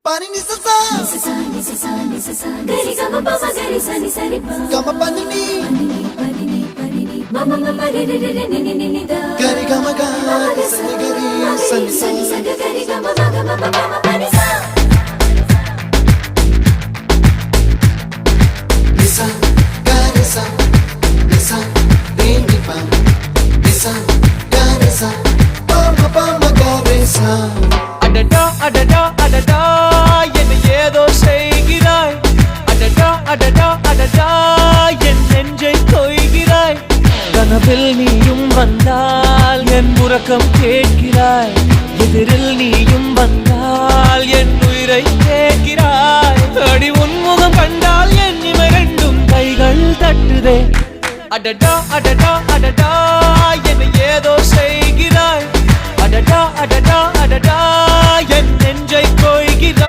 Pani ni sa gari gama pa ma gari sa ni sa ri pa gama pani ni mama mama re re re ni ni ni da gari gama ga sa ni gari sa ni sa gari gama ma gama pa ma pani sa nisa gari sa nisa re ni pa nisa gari sa pa ma gari sa அடடா அடடா அடடா என்ன ஏதோ செய்கிறாய் அடடா அடடா அடடா என் நெஞ்சை கொய்கிறாய் கனவில் நீயும் வந்தால் என் உறக்கம் கேட்கிறாய் எதிரில் நீயும் வந்தால் என் உயிரை கேட்கிறாய் அடி உன்முகம் கண்டால் என் இவை ரெண்டும் கைகள் தட்டுதே அடடா அடடா அடடா என்ன ஏதோ செய்கிறாய் அடடா அடடா அடடா என் நெஞ்சை கொய்கிறாய்